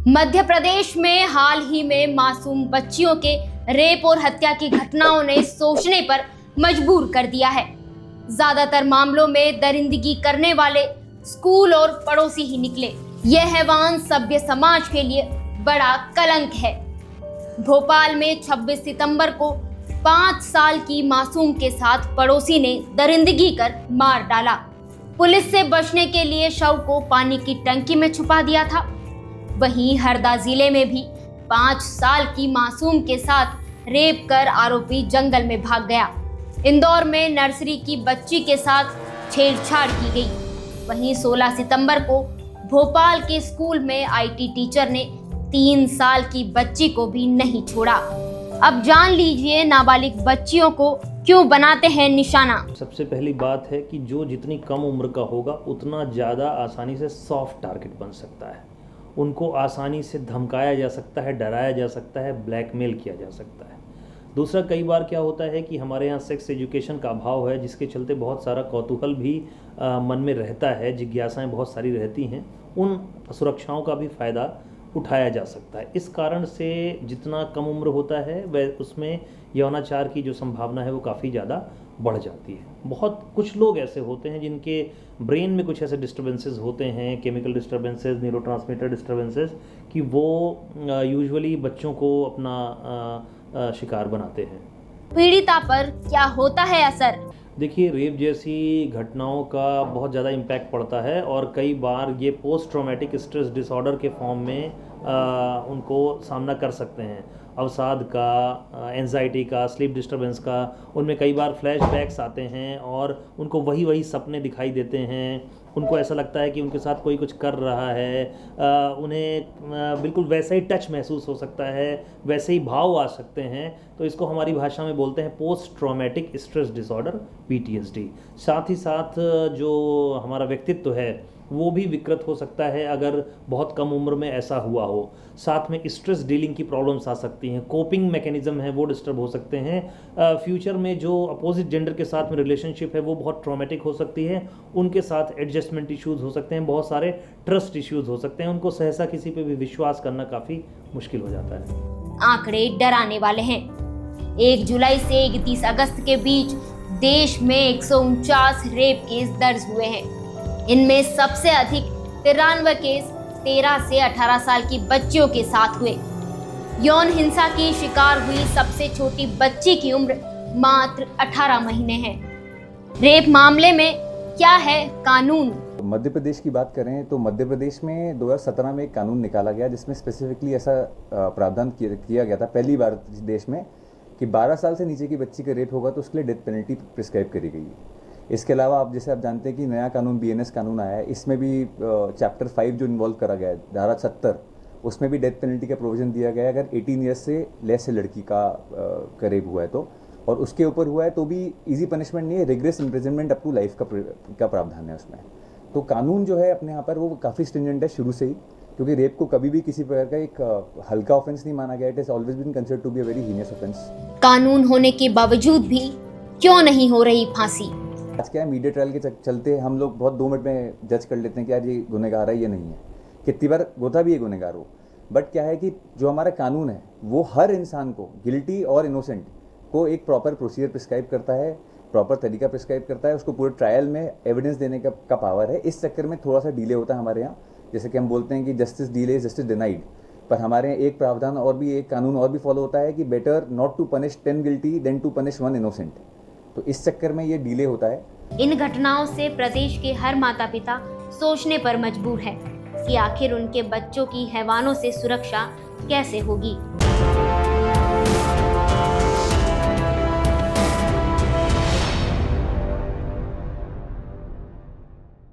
मध्य प्रदेश में हाल ही में मासूम बच्चियों के रेप और हत्या की घटनाओं ने सोचने पर मजबूर कर दिया है। ज्यादातर मामलों में दरिंदगी करने वाले स्कूल और पड़ोसी ही निकले। यह हैवान सभ्य समाज के लिए बड़ा कलंक है। भोपाल में 26 सितंबर को 5 साल की मासूम के साथ पड़ोसी ने दरिंदगी कर मार डाला। पुलिस से बचने के लिए शव को पानी की टंकी में छुपा दिया था। वहीं हरदा जिले में भी 5 साल की मासूम के साथ रेप कर आरोपी जंगल में भाग गया। इंदौर में नर्सरी की बच्ची के साथ छेड़छाड़ की गई। वहीं 16 सितंबर को भोपाल के स्कूल में आईटी टीचर ने 3 साल की बच्ची को भी नहीं छोड़ा। अब जान लीजिए नाबालिग बच्चियों को क्यों बनाते हैं निशाना। सबसे पहली बात है कि जो जितनी कम उम्र का होगा उतना ज़्यादा आसानी से सॉफ्ट टारगेट बन सकता है। उनको आसानी से धमकाया जा सकता है, डराया जा सकता है, ब्लैकमेल किया जा सकता है। दूसरा, कई बार क्या होता है कि हमारे यहाँ सेक्स एजुकेशन का अभाव है, जिसके चलते बहुत सारा कौतूहल भी मन में रहता है, जिज्ञासाएं बहुत सारी रहती हैं। उन सुरक्षाओं का भी फ़ायदा उठाया जा सकता है। इस कारण से जितना कम उम्र होता है वह उसमें यौनाचार की जो संभावना है वो काफ़ी ज़्यादा बढ़ जाती है। बहुत कुछ लोग ऐसे होते हैं जिनके ब्रेन में कुछ ऐसे डिस्टर्बेंसेस होते हैं, केमिकल डिस्टर्बेंसेस, न्यूरोट्रांसमीटर डिस्टर्बेंसेस, कि वो यूजुअली बच्चों को अपना शिकार बनाते हैं। पीड़िता पर क्या होता है असर? देखिए, रेप जैसी घटनाओं का बहुत ज़्यादा इम्पैक्ट पड़ता है और कई बार ये पोस्ट ट्रॉमेटिक स्ट्रेस डिसऑर्डर के फॉर्म में उनको सामना कर सकते हैं। अवसाद का, एंजाइटी का, स्लीप डिस्टर्बेंस का, उनमें कई बार फ्लैशबैक्स आते हैं और उनको वही सपने दिखाई देते हैं। उनको ऐसा लगता है कि उनके साथ कोई कुछ कर रहा है। उन्हें बिल्कुल वैसा ही टच महसूस हो सकता है, वैसे ही भाव आ सकते हैं। तो इसको हमारी भाषा में बोलते हैं post traumatic stress disorder, PTSD। साथ ही साथ जो हमारा व्यक्तित्व है वो भी विकृत हो सकता है अगर बहुत कम उम्र में ऐसा हुआ हो। साथ में स्ट्रेस डीलिंग की प्रॉब्लम्स आ सकती हैं, कोपिंग मैकेनिज्म है वो डिस्टर्ब हो सकते हैं। फ्यूचर में जो अपोजिट जेंडर के साथ में रिलेशनशिप है वो बहुत ट्रॉमेटिक हो सकती है। उनके साथ एडजस्टमेंट इश्यूज़ हो सकते हैं, बहुत सारे ट्रस्ट इश्यूज़ हो सकते हैं। उनको सहसा किसी पे भी विश्वास करना काफ़ी मुश्किल हो जाता है। आंकड़े डराने वाले हैं। 1 जुलाई से 31 अगस्त के बीच देश में 149 रेप केस दर्ज हुए हैं। इनमें सबसे अधिक 93 केस 13 से 18 साल की बच्चियों के साथ हुए। यौन हिंसा की शिकार हुई सबसे छोटी बच्ची की उम्र मात्र 18 महीने है। रेप मामले में क्या है कानून? मध्य प्रदेश की बात करें तो मध्य प्रदेश में 2017 में एक कानून निकाला गया जिसमें स्पेसिफिकली ऐसा प्रावधान किया गया था पहली बार देश में कि 12 साल से नीचे की बच्ची का रेप होगा तो उसके लिए डेथ पेनल्टी प्रिस्क्राइब करी गई है। इसके अलावा आप जानते हैं कि नया कानून BNS कानून आया है, इसमें भी चैप्टर 5 जो इन्वॉल्व करा गया है, धारा 70, उसमें भी डेथ पेनल्टी का प्रोविजन दिया गया है अगर 18 ईयर्स से लेस लड़की का रेप हुआ है तो, और उसके ऊपर हुआ है तो भी इजी पनिशमेंट नहीं है, rigorous imprisonment up to life का प्रावधान है उसमें। तो कानून जो है अपने यहाँ पर वो काफ़ी स्ट्रिंजेंट है शुरू से ही, क्योंकि रेप को कभी भी किसी प्रकार का एक हल्का ऑफेंस नहीं माना गया। It is always been considered to be a very heinous offence. कानून होने के बावजूद भी क्यों नहीं हो रही फांसी? आज क्या है, मीडिया ट्रायल के चलते हम लोग बहुत 2 मिनट में जज कर लेते हैं कि यार ये गुनहगार है, ये नहीं है। कितनी बार होता भी है गुनहगार हो, बट क्या है कि जो हमारा कानून है वो हर इंसान को, गिल्टी और इनोसेंट को, एक प्रॉपर प्रोसीजर प्रिस्क्राइब करता है, प्रॉपर तरीका प्रिस्क्राइब करता है, उसको पूरे ट्रायल में एविडेंस देने का पावर है। इस चक्कर में थोड़ा सा डिले होता है हमारे यहाँ। जैसे कि हम बोलते हैं कि जस्टिस डिले जस्टिस डिनाइड, पर हमारे यहाँ एक प्रावधान और भी, एक कानून और भी फॉलो होता है कि better not to punish 10 guilty than to punish 1 innocent. तो इस चक्कर में ये डिले होता है। इन घटनाओं से प्रदेश के हर माता पिता सोचने पर मजबूर है कि आखिर उनके बच्चों की हैवानों से सुरक्षा कैसे होगी।